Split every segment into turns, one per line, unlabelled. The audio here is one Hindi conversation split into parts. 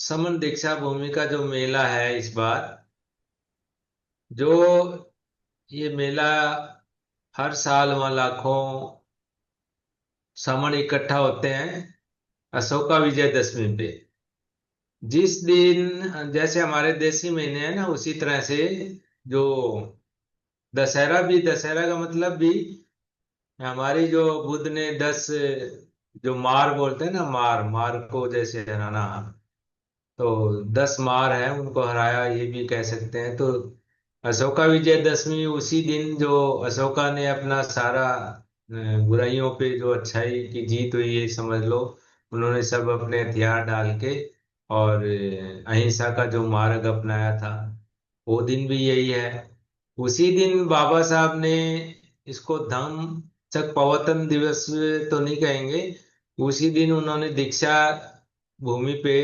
समन दीक्षा भूमि का जो मेला है इस बार, जो ये मेला हर साल वहाँ लाखों समन इकट्ठा होते हैं अशोका विजयदशमी पे। जिस दिन जैसे हमारे देसी महीने हैं ना, उसी तरह से जो दशहरा भी, दशहरा का मतलब भी हमारी जो बुद्ध ने 10 जो मार बोलते हैं ना, मार मार को जैसे हराना, तो 10 मार है उनको हराया, ये भी कह सकते हैं। तो अशोका विजयदशमी उसी दिन जो अशोका ने अपना सारा बुराइयों पे जो अच्छाई की जीत हुई, ये समझ लो। उन्होंने सब अपने हथियार डाल के और अहिंसा का जो मार्ग अपनाया था, वो दिन भी यही है। उसी दिन बाबा साहब ने इसको धम्म चक प्रवर्तन दिवस तो नहीं कहेंगे, उसी दिन उन्होंने दीक्षा भूमि पे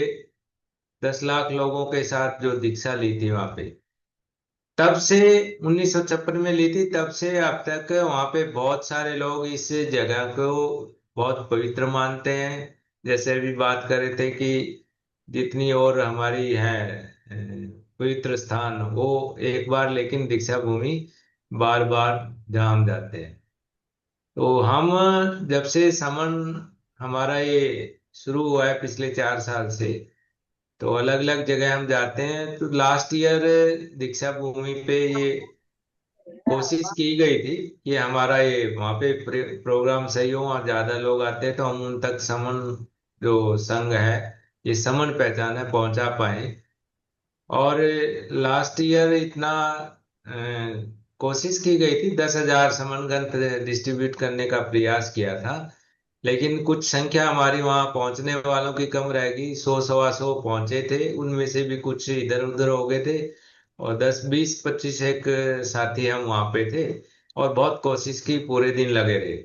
10 लाख लोगों के साथ जो दीक्षा ली थी वहां पे, तब से 1956 में ली थी, तब से अब तक वहां पे बहुत सारे लोग इस जगह को बहुत पवित्र मानते हैं। जैसे अभी बात कर रहे थे कि जितनी और हमारी है पवित्र स्थान, वो एक बार लेकिन दीक्षा भूमि बार बार जहाँ हम जाते हैं। तो हम जब से समन हमारा ये शुरू हुआ है पिछले 4 साल से, तो अलग अलग जगह हम जाते हैं। तो लास्ट ईयर दीक्षा भूमि पे ये कोशिश की गई थी कि हमारा ये वहाँ पे प्रोग्राम सही हो और ज्यादा लोग आते हैं तो हम उन तक समन जो संघ है, ये समन पहचान है, पहुंचा पाए। और लास्ट ईयर इतना कोशिश की गई थी, 10,000 समन ग्रंथ डिस्ट्रीब्यूट करने का प्रयास किया था। लेकिन कुछ संख्या हमारी वहां पहुंचने वालों की कम रह गई, 100 सवा 100 पहुंचे थे, उनमें से भी कुछ इधर उधर हो गए थे। और 10 20 25 एक साथी हम वहां पे थे, और बहुत कोशिश की, पूरे दिन लगे रहे।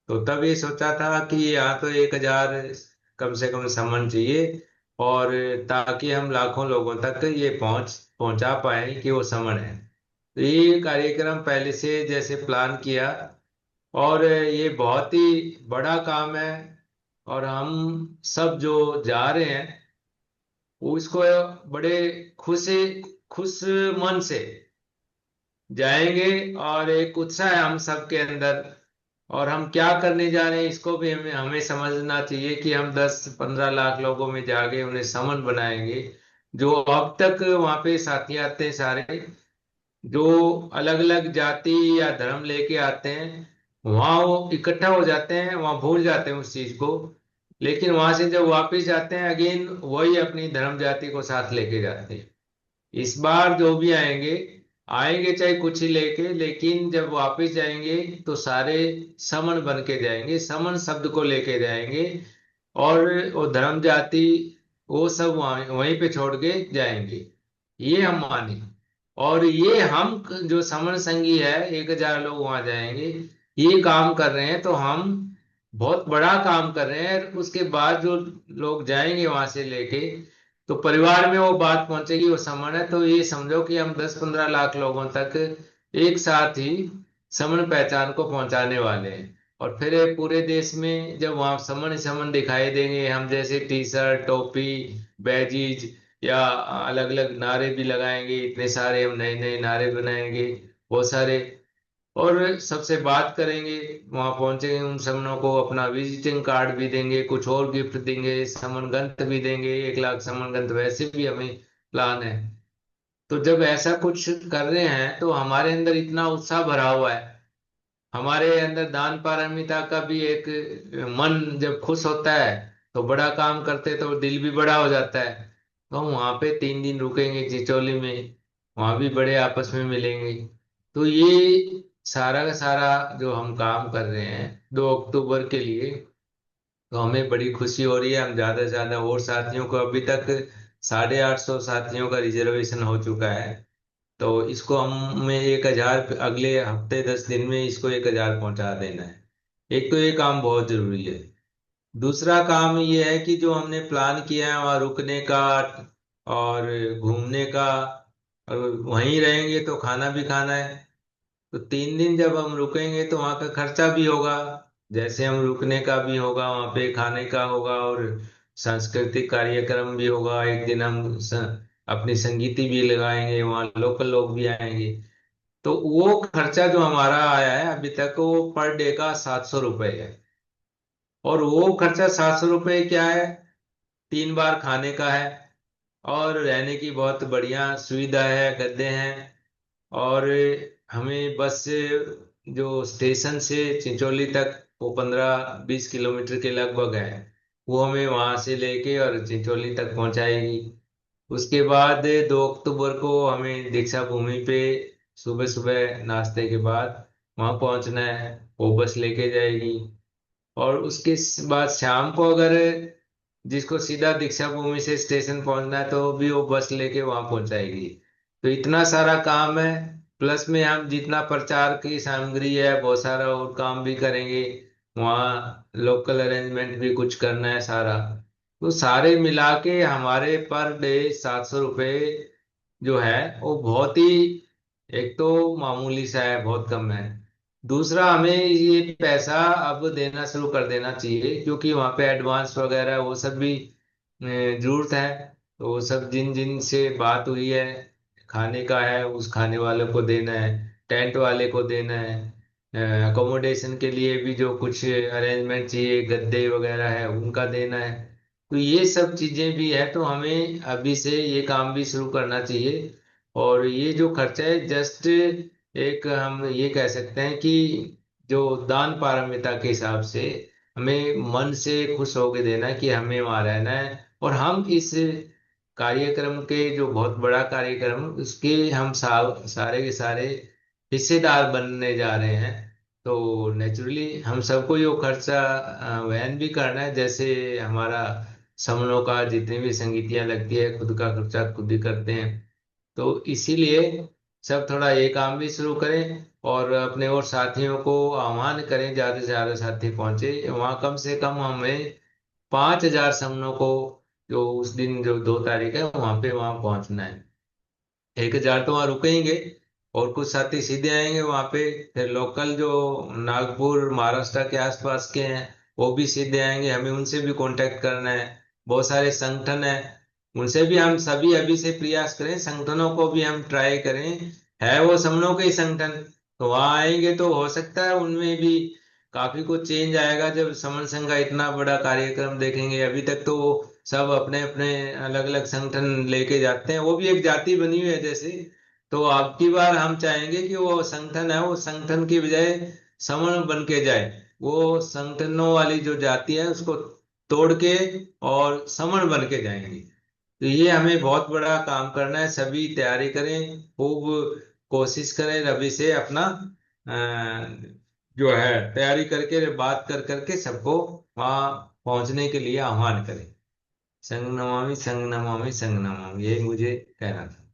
तो तब ये सोचा था कि यहाँ तो 1,000 कम से कम समन चाहिए, और ताकि हम लाखों लोगों तक ये पहुंचा पाए कि वो समन है। तो ये कार्यक्रम पहले से जैसे प्लान किया, और ये बहुत ही बड़ा काम है। और हम सब जो जा रहे हैं वो इसको बड़े खुशी खुश मन से जाएंगे, और एक उत्साह है हम सबके अंदर। और हम क्या करने जा रहे हैं इसको भी हमें हमें समझना चाहिए कि हम 10 15 लाख लोगों में जाके उन्हें समन बनाएंगे। जो अब तक वहां पे साथी आते हैं सारे, जो अलग अलग जाति या धर्म लेके आते हैं, वहां वो इकट्ठा हो जाते हैं, वहां भूल जाते हैं उस चीज को। लेकिन वहां से जब वापस जाते हैं, अगेन वही अपनी धर्म जाति को साथ लेके जाते हैं। इस बार जो भी आएंगे, आएंगे चाहे कुछ ही लेके, लेकिन जब वापस जाएंगे तो सारे समन बन के जाएंगे, समन शब्द को लेके जाएंगे। और वो धर्म जाति वो सब वहीं वहीं पे छोड़ के जाएंगे, ये हम माने। और ये हम जो समन संघी है, 1,000 लोग वहां जाएंगे, ये काम कर रहे हैं, तो हम बहुत बड़ा काम कर रहे हैं। उसके बाद जो लोग जाएंगे वहां से लेके, तो परिवार में वो बात पहुंचेगी, वो समन है। तो ये समझो कि हम 10 15 लाख लोगों तक एक साथ ही समन पहचान को पहुंचाने वाले हैं। और फिर ये पूरे देश में जब वहां समन ही समन दिखाई देंगे, हम जैसे टी शर्ट, टोपी, बैजीज या अलग अलग नारे भी लगाएंगे, इतने सारे हम नए नए नारे बनाएंगे, बहुत सारे। और सबसे बात करेंगे, वहां पहुंचेंगे, उन समनों को अपना विजिटिंग कार्ड भी देंगे, कुछ और गिफ्ट देंगे, समन ग्रंथ भी देंगे, 1 लाख समन ग्रंथ वैसे भी हमें प्लान है। तो जब ऐसा कुछ कर रहे हैं तो हमारे अंदर इतना उत्साह भरा हुआ है, हमारे अंदर दान पारमिता का भी एक मन जब खुश होता है, तो बड़ा काम करते तो दिल भी बड़ा हो जाता है। तो हम वहां पे 3 दिन रुकेंगे चिचोली में, वहां भी बड़े आपस में मिलेंगे। तो ये सारा का सारा जो हम काम कर रहे हैं 2 अक्टूबर के लिए, तो हमें बड़ी खुशी हो रही है। हम ज्यादा से ज्यादा और साथियों को, अभी तक 850 साथियों का रिजर्वेशन हो चुका है। तो इसको हमें 1,000 अगले हफ्ते 10 दिन में इसको 1,000 पहुंचा देना है। एक तो ये काम बहुत जरूरी है। दूसरा काम ये है कि जो हमने प्लान किया है वहाँ रुकने का और घूमने का, और वहीं रहेंगे तो खाना भी खाना है। तो 3 दिन जब हम रुकेंगे तो वहाँ का खर्चा भी होगा, जैसे हम रुकने का भी होगा, वहाँ पे खाने का होगा, और सांस्कृतिक कार्यक्रम भी होगा एक दिन, हम अपनी संगीति भी लगाएंगे, वहाँ लोकल लोग भी आएंगे। तो वो खर्चा जो हमारा आया है अभी तक, वो पर डे का 700 रुपये है। और वो खर्चा 700 रुपये क्या है, 3 बार खाने का है, और रहने की बहुत बढ़िया सुविधा है, गद्दे हैं। और हमें बस से, जो स्टेशन से चिंचोली तक, वो 15-20 किलोमीटर के लगभग है, वो हमें वहां से लेके और चिंचोली तक पहुंचाएगी। उसके बाद 2 अक्टूबर को हमें दीक्षा भूमि पे सुबह सुबह नाश्ते के बाद वहां पहुंचना है, वो बस लेके जाएगी। और उसके बाद शाम को अगर जिसको सीधा दीक्षा भूमि से स्टेशन पहुंचना है तो भी वो बस लेके वहां पहुंचाएगी। तो इतना सारा काम है। प्लस में हम जितना प्रचार की सामग्री है, बहुत सारा और काम भी करेंगे। वहाँ लोकल अरेंजमेंट भी कुछ करना है सारा। तो सारे मिला के हमारे पर डे 700 रुपये जो है, वो बहुत ही, एक तो मामूली सा है, बहुत कम है। दूसरा, हमें ये पैसा अब देना शुरू कर देना चाहिए, क्योंकि वहाँ पे एडवांस वगैरह वो सब भी जरूरत है। तो वो सब जिन जिन से बात हुई है, खाने का है उस खाने वाले को देना है, टेंट वाले को देना है, अकोमोडेशन के लिए भी जो कुछ अरेंजमेंट चाहिए, गद्दे वगैरह है उनका देना है। तो ये सब चीजें भी है, तो हमें अभी से ये काम भी शुरू करना चाहिए। और ये जो खर्चा है, जस्ट एक हम ये कह सकते हैं कि जो दान पारमिता के हिसाब से हमें मन से खुश होके देना है कि हमें वहां रहना है। और हम इस कार्यक्रम के, जो बहुत बड़ा कार्यक्रम, उसके हम सारे के सारे हिस्सेदार बनने जा रहे हैं। तो नेचुरली हम सबको ये खर्चा वहन भी करना है। जैसे हमारा समनों का जितनी भी संगीतियां लगती है, खुद का खर्चा खुद ही करते हैं। तो इसीलिए सब थोड़ा ये काम भी शुरू करें, और अपने और साथियों को आह्वान करें, ज्यादा से ज्यादा साथी पहुंचे वहां। कम से कम हमें 5,000 समनों को, जो उस दिन जो 2 तारीख है वहां पे वहां पहुंचना है। 1,000 तो वहां रुकेंगे, और कुछ साथी सीधे आएंगे वहां पे। फिर लोकल जो नागपुर महाराष्ट्र के आसपास के हैं, वो भी सीधे आएंगे, हमें उनसे भी कांटेक्ट करना है। बहुत सारे संगठन हैं, उनसे भी हम सभी अभी से प्रयास करें, संगठनों को भी हम ट्राई करें। है वो समनों के ही संगठन, तो वहां आएंगे तो हो सकता है उनमें भी काफी कुछ चेंज आएगा जब समन संघ का इतना बड़ा कार्यक्रम देखेंगे। अभी तक तो वो सब अपने अपने अलग अलग संगठन लेके जाते हैं, वो भी एक जाति बनी हुई है जैसे। तो अब की बार हम चाहेंगे कि वो संगठन है, वो संगठन की बजाय समूह बन के जाए। वो संगठनों वाली जो जाति है उसको तोड़ के और समूह बन के जाएंगे। तो ये हमें बहुत बड़ा काम करना है, सभी तैयारी करें, खूब कोशिश करें अभी से अपना जो है तैयारी करके, बात कर करके सबको वहां पहुंचने के लिए आह्वान करें। संग नमामि संग नमामि संग नमामि, यही मुझे कहना था।